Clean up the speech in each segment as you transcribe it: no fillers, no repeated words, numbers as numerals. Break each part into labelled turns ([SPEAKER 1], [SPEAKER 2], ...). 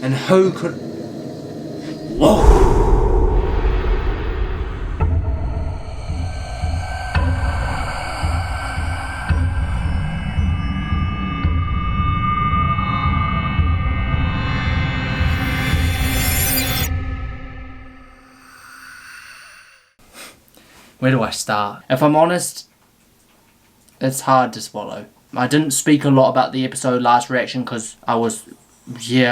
[SPEAKER 1] And who could... Whoa! Where do I start? If I'm honest, it's hard to swallow. I didn't speak a lot about the episode last reaction because I was,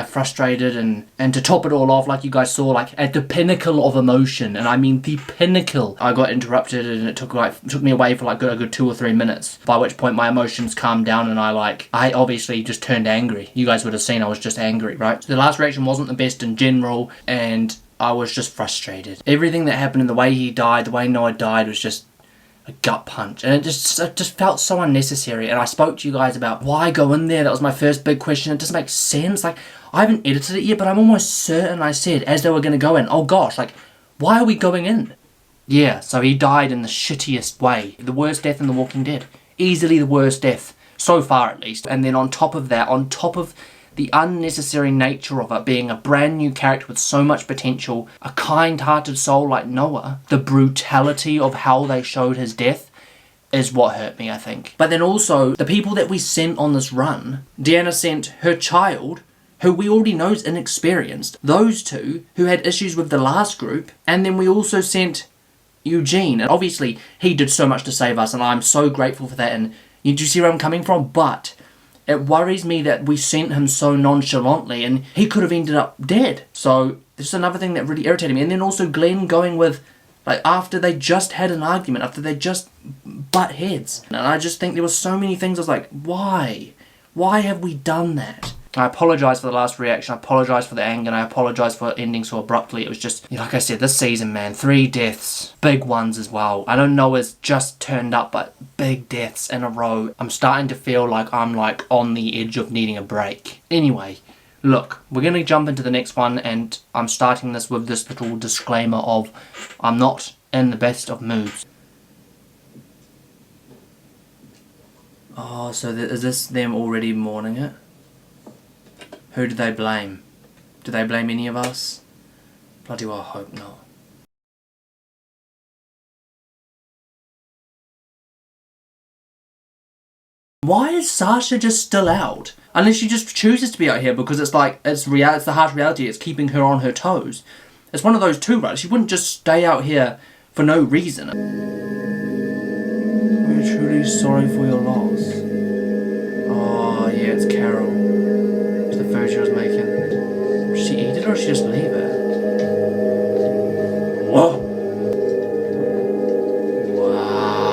[SPEAKER 1] frustrated, and to top it all off, like you guys saw, like at the pinnacle of emotion, and I mean the pinnacle, I got interrupted and it took me away for like a good 2 or 3 minutes, by which point my emotions calmed down and I obviously just turned angry. You guys would have seen I was just angry, right? So the last reaction wasn't the best in general, and I was just frustrated. Everything that happened and the way he died, the way Noah died, was just a gut punch, and it just felt so unnecessary. And I spoke to you guys about why go in there. That was my first big question. It doesn't make sense. Like, I haven't edited it yet, but I'm almost certain I said as they were going to go in, oh gosh, like, why are we going in? Yeah, so he died in the shittiest way. The worst death in The Walking Dead. Easily the worst death, so far at least. And then on top of that, on top of the unnecessary nature of it being a brand new character with so much potential, a kind-hearted soul like Noah, the brutality of how they showed his death is what hurt me, I think. But then also, the people that we sent on this run, Deanna sent her child, who we already know is inexperienced, those two who had issues with the last group, and then we also sent Eugene. And obviously, he did so much to save us, and I'm so grateful for that, and do you see where I'm coming from? But it worries me that we sent him so nonchalantly and he could have ended up dead. So this is another thing that really irritated me. And then also Glenn going with, like, after they just had an argument, after they just butt heads. And I just think there were so many things I was like, why? Why have we done that? I apologise for the last reaction, I apologise for the anger, and I apologise for ending so abruptly. It was just, like I said, this season, man, 3 deaths, big ones as well. I don't know it's just turned up, but big deaths in a row. I'm starting to feel like I'm like on the edge of needing a break. Anyway, look, we're going to jump into the next one, and I'm starting this with this little disclaimer of I'm not in the best of moods. Oh, so is this them already mourning it? Who do they blame? Do they blame any of us? Bloody well hope not. Why is Sasha just still out? Unless she just chooses to be out here because it's like, it's the harsh reality, it's keeping her on her toes. It's one of those two, right? She wouldn't just stay out here for no reason. We're truly sorry for your loss. Oh yeah, it's Carol. The food she was making. Did she eat it or did she just leave it? Whoa! Wow.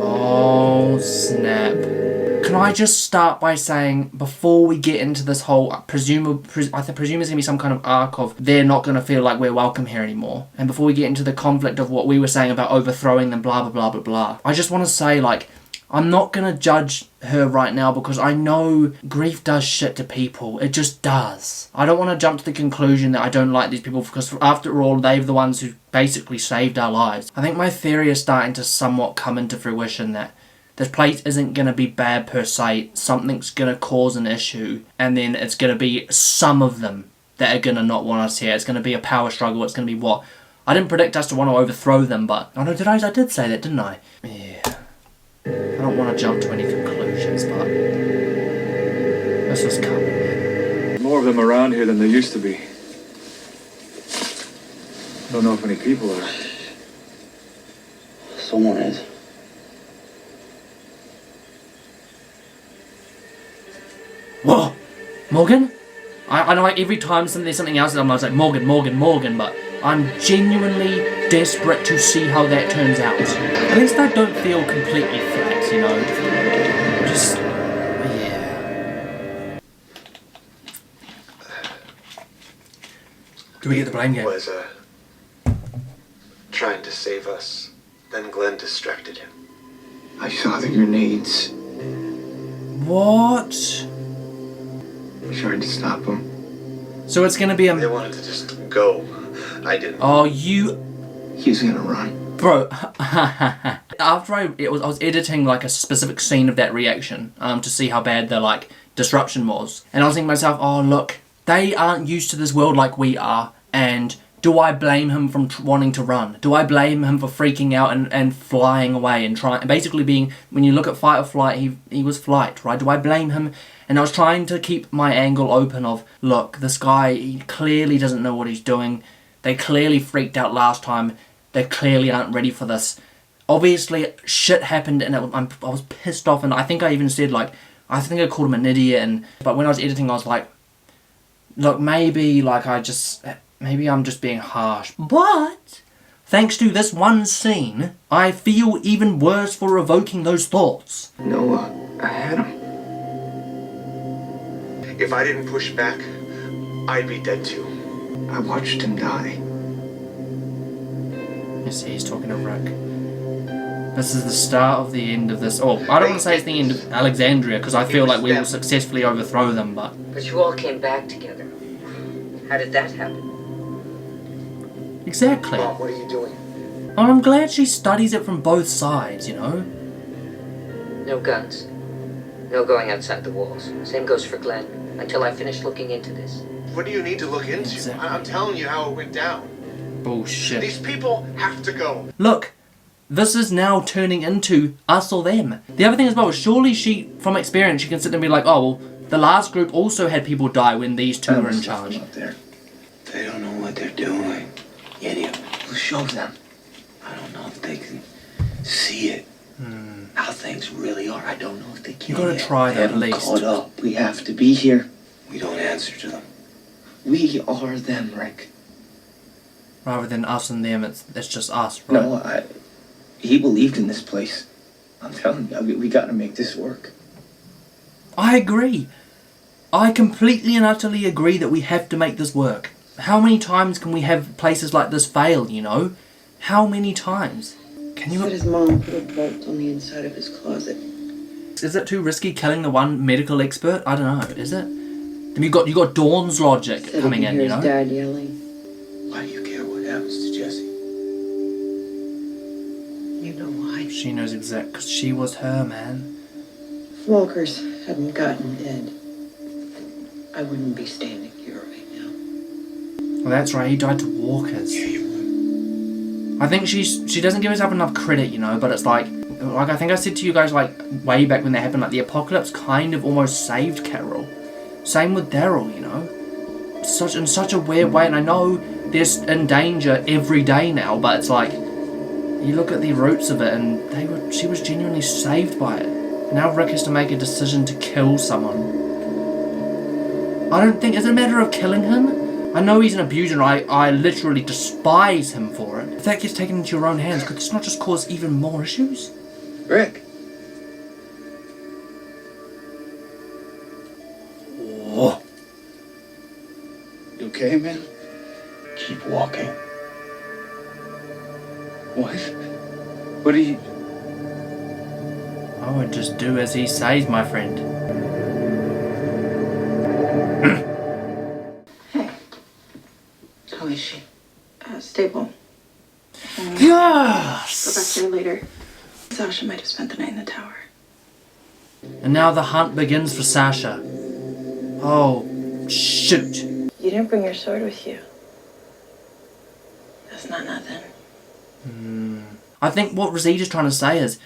[SPEAKER 1] Oh snap. Can I just start by saying, before we get into this whole, I presume there's going to be some kind of arc of they're not going to feel like we're welcome here anymore. And before we get into the conflict of what we were saying about overthrowing them, blah, blah, blah, blah, blah. I just want to say, like, I'm not going to judge her right now because I know grief does shit to people. It just does. I don't want to jump to the conclusion that I don't like these people because after all, they're the ones who basically saved our lives. I think my theory is starting to somewhat come into fruition that this place isn't going to be bad per se. Something's going to cause an issue, and then it's going to be some of them that are going to not want us here. It's going to be a power struggle. It's going to be what? I didn't predict us to want to overthrow them, but... Oh no, I did say that, didn't I? Yeah. I don't want to jump to any conclusions, but this is coming.
[SPEAKER 2] More of them around here than there used to be. Don't know if any people are.
[SPEAKER 3] Someone is.
[SPEAKER 1] Whoa! Morgan? I know, like, every time there's something else, I'm like, Morgan, but I'm genuinely desperate to see how that turns out. At least I don't feel completely flat, you know? Just... yeah. Do we get the blame game?
[SPEAKER 4] Was trying to save us. Then Glenn distracted him.
[SPEAKER 3] I saw the grenades.
[SPEAKER 1] What?
[SPEAKER 3] We tried to stop him.
[SPEAKER 1] So it's gonna be a...
[SPEAKER 4] They wanted to just go. I didn't.
[SPEAKER 1] Oh, you...
[SPEAKER 3] He's gonna run.
[SPEAKER 1] Bro, after I was editing like a specific scene of that reaction to see how bad the like disruption was. And I was thinking to myself, oh look, they aren't used to this world like we are, and do I blame him from wanting to run? Do I blame him for freaking out and flying away and trying, basically being, when you look at fight or flight, he was flight, right? Do I blame him? And I was trying to keep my angle open of, look, this guy, he clearly doesn't know what he's doing. They clearly freaked out last time. They clearly aren't ready for this. Obviously, shit happened, and I was pissed off, and I think I even said, like, I think I called him an idiot, but when I was editing, I was like, look, maybe, like, maybe I'm just being harsh. But, thanks to this one scene, I feel even worse for evoking those thoughts.
[SPEAKER 3] Noah, I had him.
[SPEAKER 4] If I didn't push back, I'd be dead too.
[SPEAKER 3] I watched him die.
[SPEAKER 1] You see, he's talking to Rick. This is the start of the end of this. Oh, I don't want to say it's the end of Alexandria, because I feel like we will successfully overthrow them, but...
[SPEAKER 5] But you all came back together. How did that happen?
[SPEAKER 1] Exactly.
[SPEAKER 4] Mom, what are you doing?
[SPEAKER 1] Oh, I'm glad she studies it from both sides, you know?
[SPEAKER 5] No guns. No going outside the walls. Same goes for Glenn. Until I finish looking into this.
[SPEAKER 4] What do you need to look into?
[SPEAKER 1] Exactly.
[SPEAKER 4] I'm telling you how it went down.
[SPEAKER 1] Bullshit.
[SPEAKER 4] These people have to go.
[SPEAKER 1] Look, this is now turning into us or them. The other thing as well, surely she, from experience, she can sit there and be like, oh, well, the last group also had people die when these two were in charge.
[SPEAKER 3] Up there. They don't know what they're doing. Idiot. Who shows them? I don't know if they can see it. How things really are. I don't know if they can.
[SPEAKER 1] You gotta try that at least.
[SPEAKER 3] Caught up. We have to be here. We don't answer to them. We are them, Rick.
[SPEAKER 1] Rather than us and them, it's just us, right?
[SPEAKER 3] No, he believed in this place. I'm telling you, we gotta make this work.
[SPEAKER 1] I agree. I completely and utterly agree that we have to make this work. How many times can we have places like this fail, you know? How many times? Can you...
[SPEAKER 6] Said his mom put a bolt on the inside of his closet.
[SPEAKER 1] Is it too risky killing the one medical expert? I don't know, is it? Then you got Dawn's logic
[SPEAKER 6] Said
[SPEAKER 1] coming
[SPEAKER 6] he could
[SPEAKER 1] in,
[SPEAKER 6] hear
[SPEAKER 1] you know?
[SPEAKER 6] his dad yelling.
[SPEAKER 3] Why do you care what happens to Jesse?
[SPEAKER 6] You know why?
[SPEAKER 1] She knows exactly, because she was her, man.
[SPEAKER 6] If Walkers hadn't gotten dead, I wouldn't be standing here right now.
[SPEAKER 1] Well, that's right, he died to walkers.
[SPEAKER 3] Yeah, you would.
[SPEAKER 1] I think she doesn't give herself enough credit, you know, but it's like I think I said to you guys, like, way back when that happened, like, the apocalypse kind of almost saved Carol. Same with Daryl, you know? In such a weird way, and I know they're in danger every day now, but it's like, you look at the roots of it, and she was genuinely saved by it. Now Rick has to make a decision to kill someone. I don't think, is it a matter of killing him? I know he's an abuser, I literally despise him for it. If that gets taken into your own hands, could this not just cause even more issues?
[SPEAKER 3] Rick.
[SPEAKER 1] Oh.
[SPEAKER 3] You okay, man? Keep walking. What? What are you...
[SPEAKER 1] I would just do as he says, my friend.
[SPEAKER 6] Hey. How is she? Stable.
[SPEAKER 1] Yes!
[SPEAKER 6] Go back there later. Sasha might have spent the night in the tower.
[SPEAKER 1] And now the hunt begins for Sasha. Oh, shoot.
[SPEAKER 6] You didn't bring your sword with you. That's not nothing.
[SPEAKER 1] I think what Rosita's trying to say is,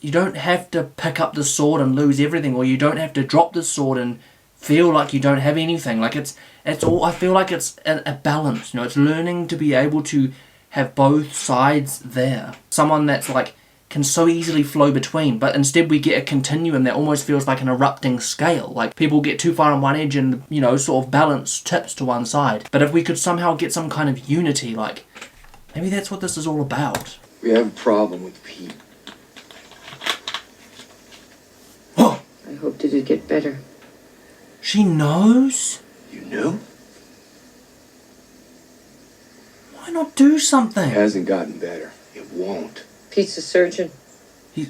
[SPEAKER 1] you don't have to pick up the sword and lose everything, or you don't have to drop the sword and feel like you don't have anything. Like, it's all, I feel like it's a balance, you know, it's learning to be able to have both sides there. Someone that's like, can so easily flow between, but instead we get a continuum that almost feels like an erupting scale. Like, people get too far on one edge and, you know, sort of balance tips to one side. But if we could somehow get some kind of unity, like, maybe that's what this is all about.
[SPEAKER 3] We have a problem with Pete.
[SPEAKER 1] Oh!
[SPEAKER 6] I hoped it'd get better.
[SPEAKER 1] She knows?
[SPEAKER 3] You knew?
[SPEAKER 1] Why not do something?
[SPEAKER 3] It hasn't gotten better. It won't.
[SPEAKER 6] Pete's a surgeon.
[SPEAKER 1] This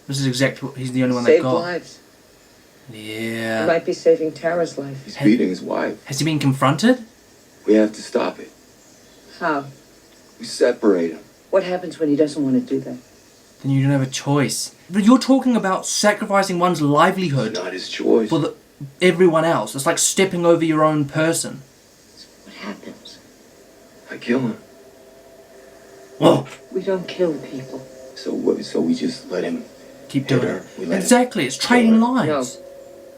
[SPEAKER 1] is exactly what, he's the only one they've
[SPEAKER 6] Saved
[SPEAKER 1] got.
[SPEAKER 6] lives. He
[SPEAKER 1] Yeah.
[SPEAKER 6] might be saving Tara's life.
[SPEAKER 3] He's beating his wife.
[SPEAKER 1] Has he been confronted?
[SPEAKER 3] We have to stop it.
[SPEAKER 6] How?
[SPEAKER 3] We separate him.
[SPEAKER 6] What happens when he doesn't want to do that?
[SPEAKER 1] then you don't have a choice. But you're talking about sacrificing one's livelihood
[SPEAKER 3] Not his choice.
[SPEAKER 1] for everyone else. It's like stepping over your own person.
[SPEAKER 6] What happens?
[SPEAKER 3] I kill him.
[SPEAKER 1] Whoa.
[SPEAKER 6] We don't kill people.
[SPEAKER 3] So we just let him
[SPEAKER 1] Keep
[SPEAKER 3] hit
[SPEAKER 1] doing
[SPEAKER 3] her.
[SPEAKER 1] it.
[SPEAKER 3] We let him
[SPEAKER 1] Exactly, it's trading
[SPEAKER 3] kill her.
[SPEAKER 1] lives.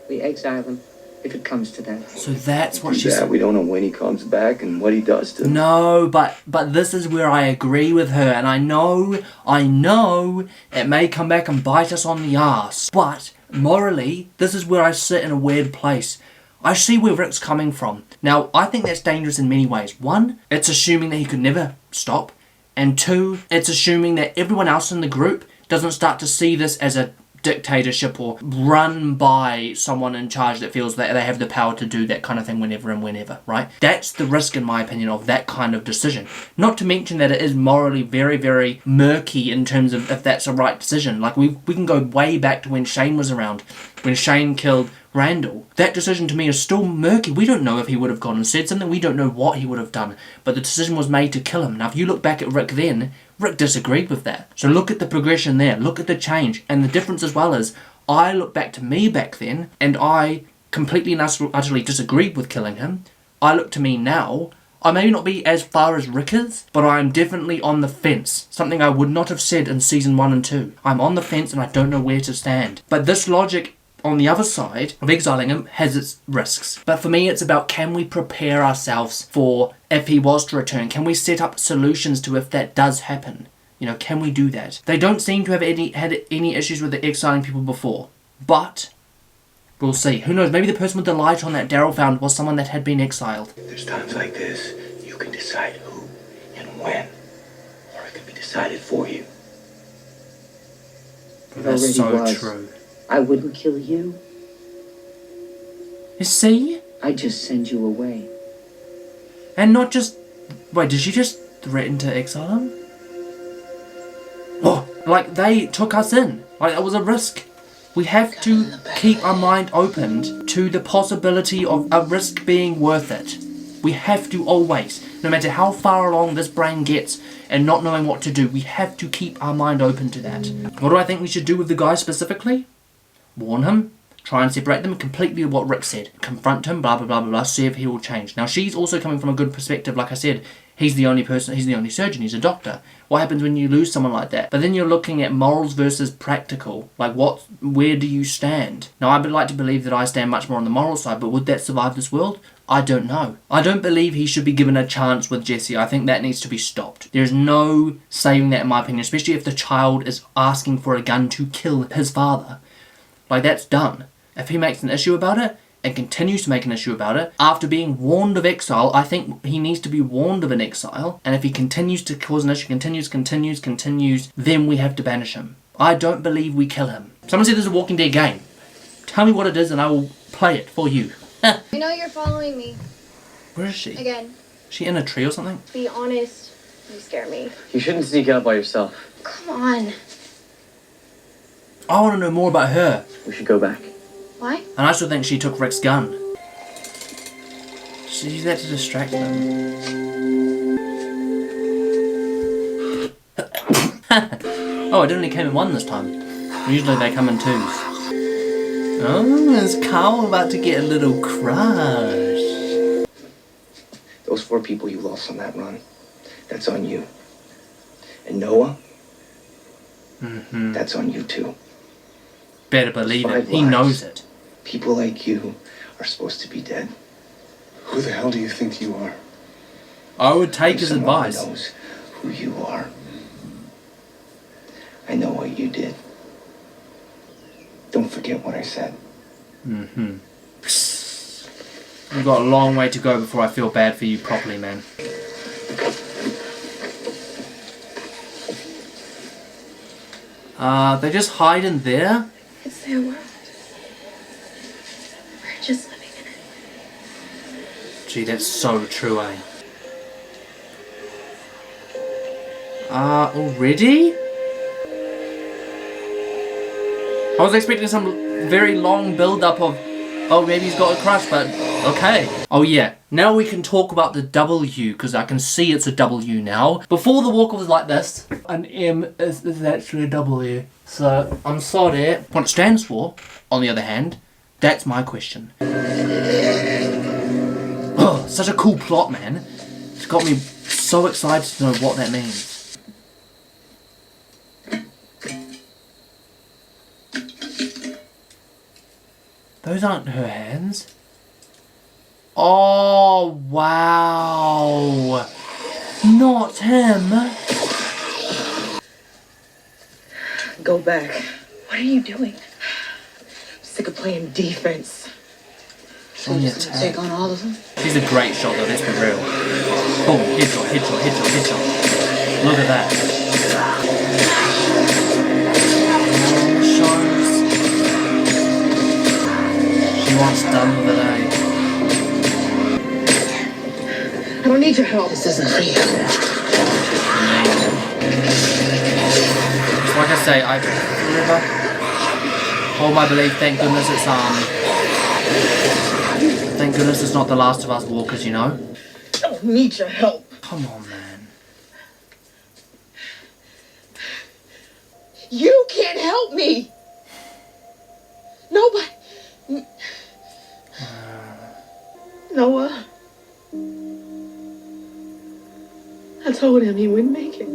[SPEAKER 6] We exile him, if it comes to that.
[SPEAKER 1] So that's what
[SPEAKER 3] do
[SPEAKER 1] she's...
[SPEAKER 3] that. We don't know when he comes back and what he does to him.
[SPEAKER 1] No, but this is where I agree with her, and I know it may come back and bite us on the arse, but morally, this is where I sit in a weird place. I see where Rick's coming from. Now, I think that's dangerous in many ways. One, it's assuming that he could never stop, and two, it's assuming that everyone else in the group doesn't start to see this as a dictatorship or run by someone in charge that feels that they have the power to do that kind of thing whenever and whenever, right? That's the risk, in my opinion, of that kind of decision. Not to mention that it is morally very, very murky in terms of if that's a right decision. Like, we can go way back to when Shane was around, when Shane killed Randall. That decision to me is still murky. We don't know if he would have gone and said something. We don't know what he would have done. But the decision was made to kill him. Now, if you look back at Rick then, Rick disagreed with that. So look at the progression there. Look at the change. And the difference as well is, I look back to me back then, and I completely and utterly disagreed with killing him. I look to me now. I may not be as far as Rick is, but I am definitely on the fence. Something I would not have said in season 1 and 2. I'm on the fence and I don't know where to stand. But this logic on the other side of exiling him has its risks. But for me, it's about, can we prepare ourselves for if he was to return? Can we set up solutions to if that does happen? You know, can we do that? They don't seem to have had any issues with the exiling people before. But we'll see. Who knows? Maybe the person with the light on that Daryl found was someone that had been exiled.
[SPEAKER 3] There's times like this, you can decide who and when, or it can be decided for you.
[SPEAKER 1] That's
[SPEAKER 6] already
[SPEAKER 1] so
[SPEAKER 6] was.
[SPEAKER 1] true.
[SPEAKER 6] I wouldn't kill you.
[SPEAKER 1] You see?
[SPEAKER 6] I'd just send you away.
[SPEAKER 1] And not just... Wait, did she just threaten to exile him? Oh, like, they took us in. Like, it was a risk. We have to keep our mind open to the possibility of a risk being worth it. We have to always, no matter how far along this brain gets and not knowing what to do, we have to keep our mind open to that. What do I think we should do with the guy specifically? Warn him, try and separate them, completely what Rick said. Confront him, blah, blah, blah, blah, blah, see if he will change. Now, she's also coming from a good perspective, like I said. He's the only person, he's the only surgeon, he's a doctor. What happens when you lose someone like that? But then you're looking at morals versus practical. Like, where do you stand? Now, I would like to believe that I stand much more on the moral side, but would that survive this world? I don't know. I don't believe he should be given a chance with Jesse. I think that needs to be stopped. There's no saving that, in my opinion, especially if the child is asking for a gun to kill his father. Like, that's done. If he makes an issue about it, and continues to make an issue about it, after being warned of exile, I think he needs to be warned of an exile, and if he continues to cause an issue, continues, then we have to banish him. I don't believe we kill him. Someone said there's a Walking Dead game. Tell me what it is and I will play it for you.
[SPEAKER 7] I know you're following me.
[SPEAKER 1] Where is she?
[SPEAKER 7] Again.
[SPEAKER 1] Is she in a tree or something?
[SPEAKER 7] Be honest. You scare me.
[SPEAKER 8] You shouldn't sneak out by yourself.
[SPEAKER 7] Come on.
[SPEAKER 1] I want to know more about her.
[SPEAKER 8] We should go back.
[SPEAKER 7] Why?
[SPEAKER 1] And I still think she took Rick's gun. She used that to distract them. Oh, it only came in one this time. Usually they come in twos. Oh, is Carl about to get a little crush?
[SPEAKER 3] Those 4 people you lost on that run, that's on you. And Noah, that's on you too.
[SPEAKER 1] Better believe it.
[SPEAKER 3] 5
[SPEAKER 1] He
[SPEAKER 3] lives.
[SPEAKER 1] knows it.
[SPEAKER 3] People like you are supposed to be dead.
[SPEAKER 2] Who the hell do you think you are?
[SPEAKER 1] I would take his
[SPEAKER 3] Someone who
[SPEAKER 1] advice.
[SPEAKER 3] knows who you are. I know what you did. Don't forget what I said.
[SPEAKER 1] We've got a long way to go before I feel bad for you properly, man. They just hide in there?
[SPEAKER 7] It's their world. We're just living in it.
[SPEAKER 1] Gee, that's so true, eh? Already? I was expecting some very long build-up of Oh, maybe he's got a crush, but okay. Oh yeah, now we can talk about the W, because I can see it's a W now. Before the walker was like this. An M is actually a W. So, I'm sorry. What it stands for, on the other hand, that's my question. Oh, such a cool plot, man. It's got me so excited to know what that means. Those aren't her hands. Oh, wow. Not him.
[SPEAKER 6] Go back.
[SPEAKER 7] What are you doing?
[SPEAKER 6] I'm sick of playing defense. So
[SPEAKER 1] On the
[SPEAKER 6] you're just gonna take on all of them?
[SPEAKER 1] She's a great shot though, let's be real. Boom, headshot, headshot, headshot, headshot. Look at that. Shows. She wants done with it, eh?
[SPEAKER 6] I don't need your help. This isn't for you.
[SPEAKER 1] Like I say, I forever hold my belief, thank goodness thank goodness it's not the Last of Us walkers, you know?
[SPEAKER 6] I don't need your help.
[SPEAKER 1] Come on, man.
[SPEAKER 6] You can't help me. Nobody. Noah. I told him he wouldn't make it.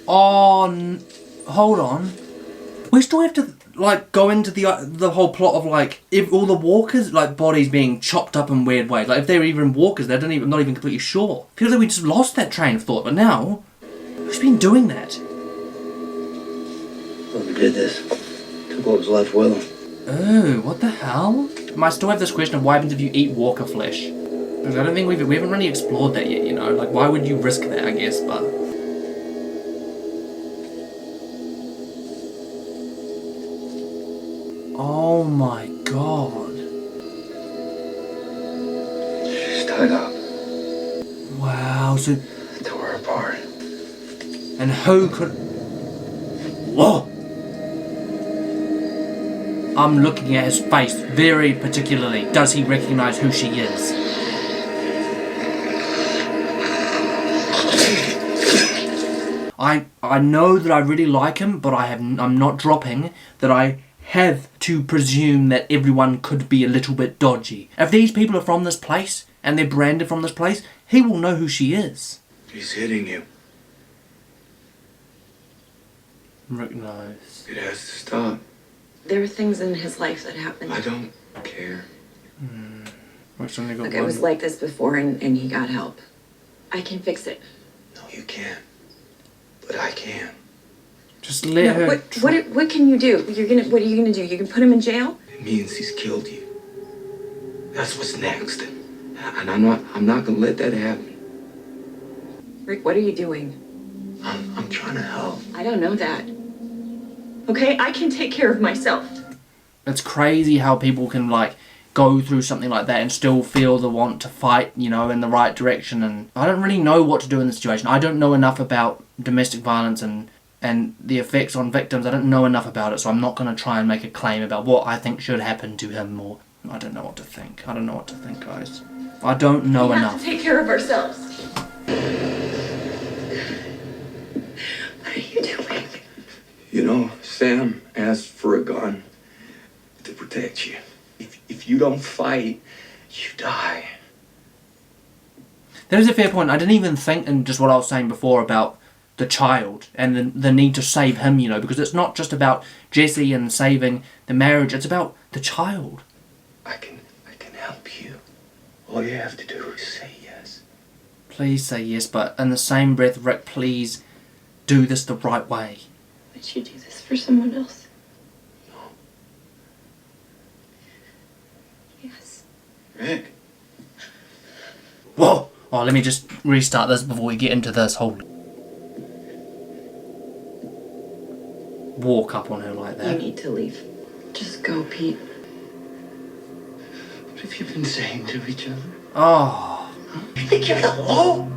[SPEAKER 1] Oh, hold on. We still have to like go into the whole plot of like if all the walkers like bodies being chopped up in weird ways. Like if they're even walkers, I'm not even completely sure. Feels like we just lost that train of thought. But now, who's been doing that?
[SPEAKER 3] Whoever did this took what was left with him.
[SPEAKER 1] Oh, what the hell? I still have this question of why haven't you eat walker flesh? Because I don't think we haven't really explored that yet. You know, like why would you risk that? I guess, but. Oh my god.
[SPEAKER 3] She's tied up.
[SPEAKER 1] Wow, so...
[SPEAKER 3] Tore her apart.
[SPEAKER 1] And who could... Whoa! I'm looking at his face very particularly. Does he recognize who she is? I know that I really like him, but I'm not dropping that I have to presume that everyone could be a little bit dodgy. If these people are from this place, and they're branded from this place, he will know who she is.
[SPEAKER 3] He's hitting you.
[SPEAKER 1] Rick knows.
[SPEAKER 3] It has to stop.
[SPEAKER 6] There are things in his life that happened.
[SPEAKER 3] I don't care.
[SPEAKER 1] Rick's only got
[SPEAKER 6] Look,
[SPEAKER 1] one.
[SPEAKER 6] it was like this before and he got help. I can fix it.
[SPEAKER 3] No, you can't. But I can.
[SPEAKER 1] Just let her...
[SPEAKER 6] What can you do? What are you gonna do? You can put him in jail?
[SPEAKER 3] It means he's killed you. That's what's next. And I'm not gonna let that happen.
[SPEAKER 6] Rick, what are you doing?
[SPEAKER 3] I'm trying to help.
[SPEAKER 6] I don't know that. Okay, I can take care of myself.
[SPEAKER 1] It's crazy how people can like go through something like that and still feel the want to fight, you know, in the right direction. And I don't really know what to do in this situation. I don't know enough about domestic violence and the effects on victims. I don't know enough about it, so I'm not going to try and make a claim about what I think should happen to him, or I don't know what to think. I don't know what to think, guys. I don't know
[SPEAKER 6] We
[SPEAKER 1] enough.
[SPEAKER 6] have to take care of ourselves. What are you doing?
[SPEAKER 3] You know, Sam asked for a gun to protect you. If you don't fight, you die.
[SPEAKER 1] That is a fair point. I didn't even think in just what I was saying before about the child and the need to save him, you know, because it's not just about Jesse and saving the marriage, it's about the child.
[SPEAKER 3] I can help you. All you have to do is say yes.
[SPEAKER 1] Please say yes, but in the same breath, Rick, please do this the right way.
[SPEAKER 7] Would you do this for someone else?
[SPEAKER 3] No.
[SPEAKER 7] Yes.
[SPEAKER 3] Rick.
[SPEAKER 1] Whoa! Oh, let me just restart this before we get into this whole... walk up on her like
[SPEAKER 6] You
[SPEAKER 1] that.
[SPEAKER 6] need to leave. Just go, Pete.
[SPEAKER 3] What have you been saying to each other?
[SPEAKER 1] Oh.
[SPEAKER 3] You think you're the law?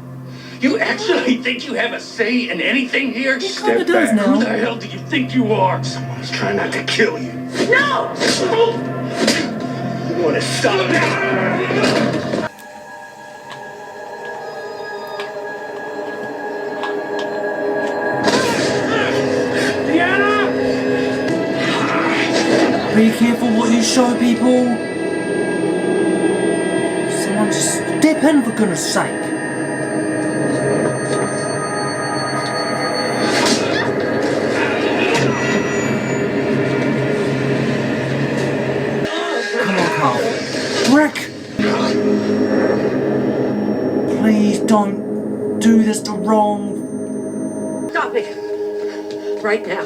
[SPEAKER 3] You actually think you have a say in anything here?
[SPEAKER 1] Kinda does now.
[SPEAKER 3] Who the hell do you think you are? Someone's trying not to kill you.
[SPEAKER 6] No!
[SPEAKER 3] You want to stop that?
[SPEAKER 1] Be careful what you show people. Someone just step in, for goodness sake. Come on, Carl. Rick! Please don't do this the wrong.
[SPEAKER 6] Stop it! Right now.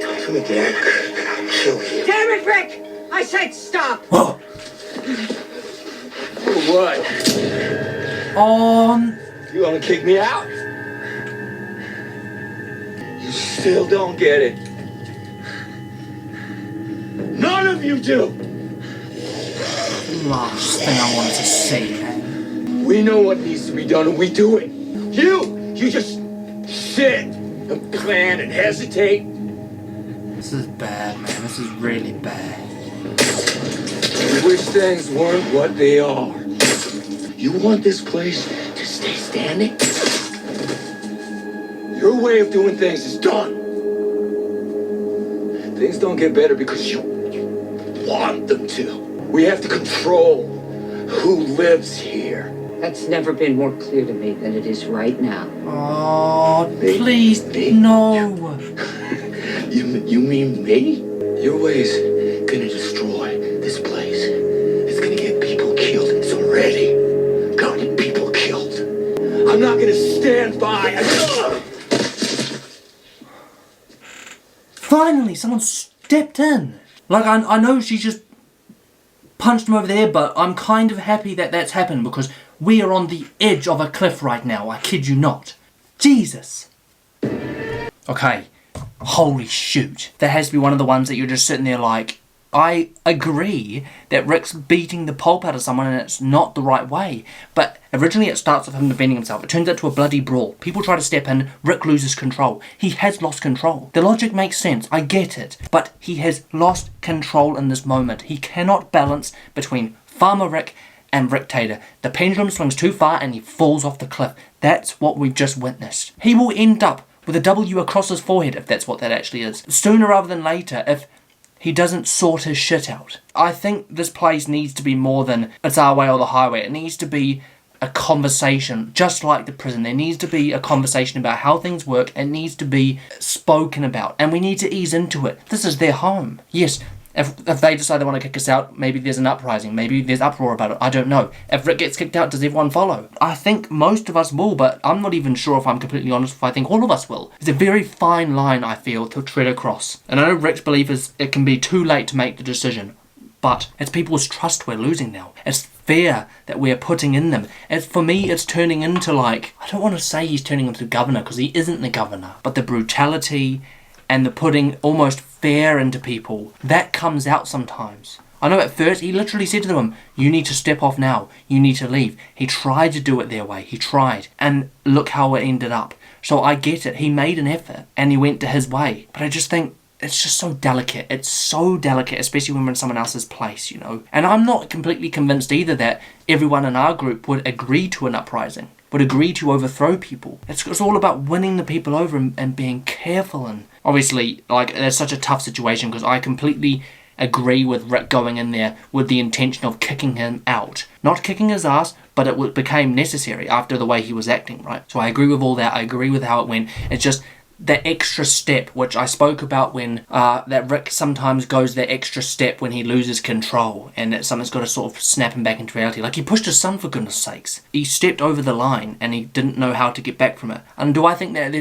[SPEAKER 3] Touch him again, I'll kill you.
[SPEAKER 6] Damn it, Rick! I said stop!
[SPEAKER 1] Oh!
[SPEAKER 3] For what? You want to kick me out? You still don't get it. None of you do.
[SPEAKER 1] Last thing I wanted to see, man.
[SPEAKER 3] We know what needs to be done and we do it. You just sit and plan and hesitate.
[SPEAKER 1] This is bad, man. This is really bad.
[SPEAKER 3] You wish things weren't what they are. You want this place to stay standing? Your way of doing things is done. Things don't get better because you want them to. We have to control who lives here.
[SPEAKER 6] That's never been more clear to me than it is right now.
[SPEAKER 1] Oh,
[SPEAKER 3] Me?
[SPEAKER 1] please,
[SPEAKER 3] Me?
[SPEAKER 1] no.
[SPEAKER 3] You mean me? Your way's gonna destroy this place. It's gonna get people killed. It's already gotten people killed. I'm not gonna stand by.
[SPEAKER 1] Finally, someone stepped in. Like, I know she just punched him over the head, but I'm kind of happy that that's happened because we are on the edge of a cliff right now. I kid you not. Jesus. Okay. Holy shoot. That has to be one of the ones that you're just sitting there like, I agree that Rick's beating the pulp out of someone and it's not the right way. But originally it starts with him defending himself. It turns into a bloody brawl. People try to step in. Rick loses control. He has lost control. The logic makes sense. I get it. But he has lost control in this moment. He cannot balance between Farmer Rick and Rick Tater. The pendulum swings too far and he falls off the cliff. That's what we've just witnessed. He will end up with a W across his forehead if that's what that actually is. Sooner rather than later if he doesn't sort his shit out. I think this place needs to be more than it's our way or the highway. It needs to be a conversation, just like the prison. There needs to be a conversation about how things work. It needs to be spoken about. And we need to ease into it. This is their home. Yes, if they decide they want to kick us out, maybe there's an uprising. Maybe there's uproar about it. I don't know. If Rick gets kicked out, does everyone follow? I think most of us will, but I'm not even sure if I'm completely honest if I think all of us will. It's a very fine line, I feel, to tread across. And I know Rick's belief is it can be too late to make the decision. But it's people's trust we're losing now. It's fear that we're putting in them. For me, it's turning into like, I don't want to say he's turning into the governor because he isn't the governor. But the brutality and the putting almost fear into people, that comes out sometimes. I know at first he literally said to them, you need to step off now. You need to leave. He tried to do it their way. He tried. And look how it ended up. So I get it. He made an effort and he went to his way. But I just think, it's just so delicate. It's so delicate, especially when we're in someone else's place, you know. And I'm not completely convinced either that everyone in our group would agree to an uprising, would agree to overthrow people. It's all about winning the people over and being careful. And obviously, like, there's such a tough situation because I completely agree with Rick going in there with the intention of kicking him out. Not kicking his ass, but it became necessary after the way he was acting, right? So I agree with all that. I agree with how it went. It's just that extra step, which I spoke about when that Rick sometimes goes that extra step when he loses control and that something's got to sort of snap him back into reality. Like he pushed his son, for goodness sakes. He stepped over the line and he didn't know how to get back from it. And do I think that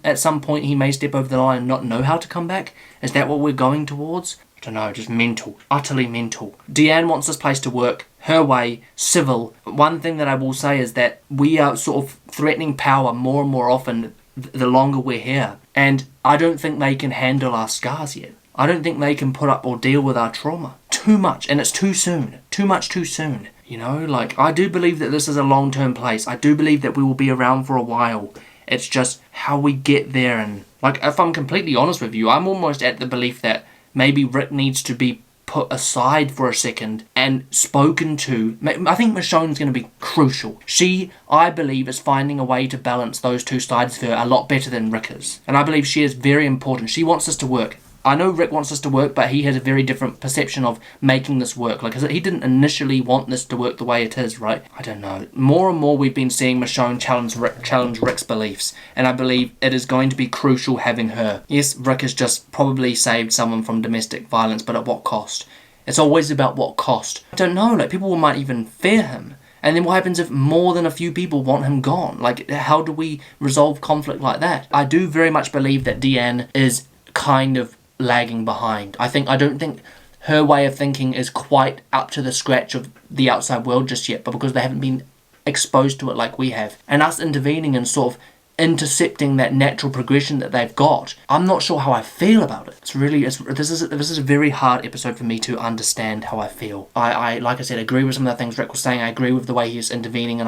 [SPEAKER 1] at some point he may step over the line and not know how to come back? Is that what we're going towards? I don't know, just mental. Utterly mental. Deanne wants this place to work her way, civil. One thing that I will say is that we are sort of threatening power more and more often the longer we're here. And I don't think they can handle our scars yet. I don't think they can put up or deal with our trauma. too much, and it's too soon. Too much too soon. You know, like, I do believe that this is a long-term place. I do believe that we will be around for a while. It's just how we get there. And, like, if I'm completely honest with you, I'm almost at the belief that maybe Rick needs to be put aside for a second and spoken to. I think Michonne's going to be crucial. She, I believe, is finding a way to balance those two sides of her a lot better than Rick is. And I believe she is very important. She wants this to work. I know Rick wants this to work, but he has a very different perception of making this work. Like, he didn't initially want this to work the way it is, right? I don't know. More and more we've been seeing Michonne challenge Rick's beliefs, and I believe it is going to be crucial having her. Yes, Rick has just probably saved someone from domestic violence, but at what cost? It's always about what cost. I don't know, like, people might even fear him. And then what happens if more than a few people want him gone? Like, how do we resolve conflict like that? I do very much believe that Deanne is kind of lagging behind. I don't think her way of thinking is quite up to the scratch of the outside world just yet, but because they haven't been exposed to it like we have, and us intervening and sort of intercepting that natural progression that they've got, I'm not sure how I feel about it. This is a very hard episode for me to understand how I feel. I like I said, agree with some of the things Rick was saying. I agree with the way he's intervening,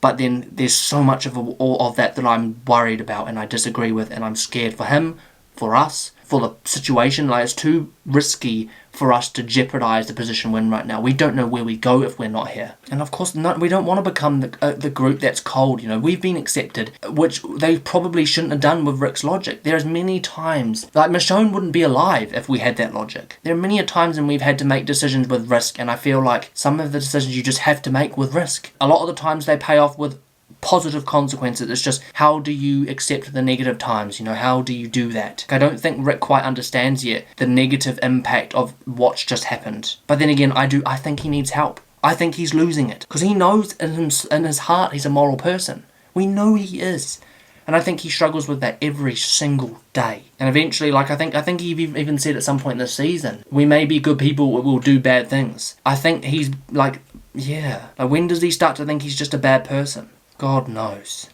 [SPEAKER 1] but then there's so much of that I'm worried about and I disagree with, and I'm scared for him, for us, for the situation. Like, it's too risky for us to jeopardize the position we're in right now. We don't know where we go if we're not here. And of course, we don't want to become the group that's cold. You know, we've been accepted, which they probably shouldn't have done with Rick's logic. There's many times, like, Michonne wouldn't be alive if we had that logic. There are many times when we've had to make decisions with risk, and I feel like some of the decisions you just have to make with risk. A lot of the times they pay off with positive consequences. It's just, how do you accept the negative times? You know, how do you do that? I don't think Rick quite understands yet the negative impact of what's just happened. But then again, I think he needs help. I think he's losing it, because he knows in his heart he's a moral person. We know he is. And I think he struggles with that every single day. And eventually, like, I think he even said at some point this season, we may be good people, but we'll do bad things. I think he's like, yeah. Like, when does he start to think he's just a bad person? God knows.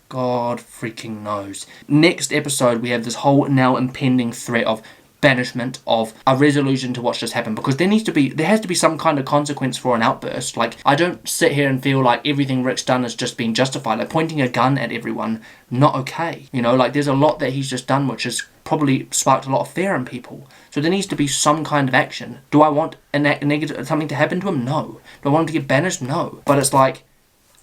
[SPEAKER 1] God freaking knows. Next episode, we have this whole now impending threat of banishment, of a resolution to what's just happened, because there has to be some kind of consequence for an outburst. Like, I don't sit here and feel like everything Rick's done has just been justified. Like, pointing a gun at everyone, not okay. You know, like, there's a lot that he's just done which has probably sparked a lot of fear in people. So there needs to be some kind of action. Do I want a negative something to happen to him? No. Do I want him to get banished? No. But it's like,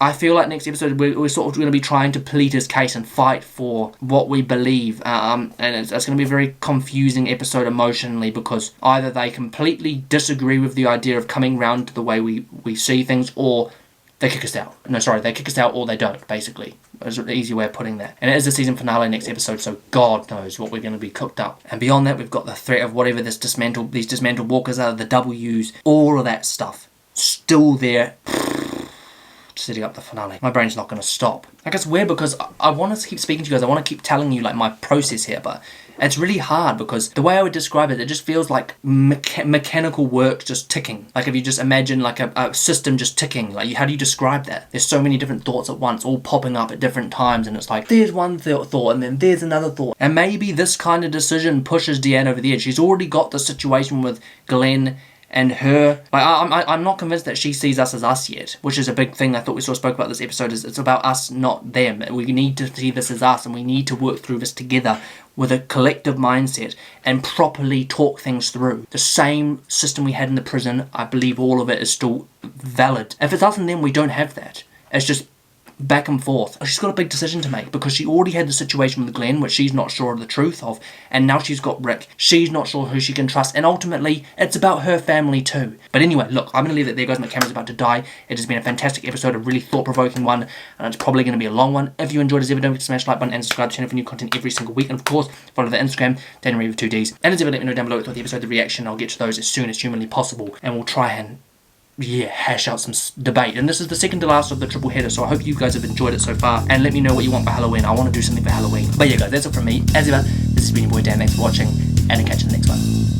[SPEAKER 1] I feel like next episode we're sort of going to be trying to plead his case and fight for what we believe, and it's going to be a very confusing episode emotionally, because either they completely disagree with the idea of coming round to the way we see things, or they kick us out. No, sorry, they kick us out or they don't, basically. It's an easy way of putting that. And it is the season finale next episode, so God knows what we're going to be cooked up. And beyond that, we've got the threat of whatever these dismantled walkers are, the W's, all of that stuff still there, setting up the finale. My brain's not going to stop. Like, it's weird because I want to keep speaking to you guys. I want to keep telling you, like, my process here, but it's really hard because the way I would describe it, it just feels like mechanical work just ticking. Like, if you just imagine, like, a system just ticking, like, how do you describe that? There's so many different thoughts at once, all popping up at different times, and it's like, there's one thought, and then there's another thought. And maybe this kind of decision pushes Deanne over the edge. She's already got the situation with Glenn and her. Like, I'm not convinced that she sees us as us yet, which is a big thing I thought we sort of spoke about this episode, is it's about us, not them. We need to see this as us, and we need to work through this together with a collective mindset and properly talk things through. The same system we had in the prison, I believe all of it is still valid. If it's us and them, we don't have that. It's just back and forth. She's got a big decision to make, because she already had the situation with Glenn, which she's not sure of the truth of, and now she's got Rick. She's not sure who she can trust, and ultimately, it's about her family too. But anyway, look, I'm going to leave it there, guys. My camera's about to die. It has been a fantastic episode, a really thought-provoking one, and it's probably going to be a long one. If you enjoyed this video, don't forget to smash the like button and subscribe to the channel for new content every single week. And of course, follow the Instagram, Daniel Reeve with 2 Ds. And as ever, let me know down below what the episode, the reaction. I'll get to those as soon as humanly possible, and we'll try and hash out some debate. And this is the second to last of the triple header, so I hope you guys have enjoyed it so far, and let me know what you want for Halloween. I want to do something for Halloween. But yeah, guys, that's it from me. As ever, this has been your boy Dan. Thanks for watching, and I'll catch you in the next one.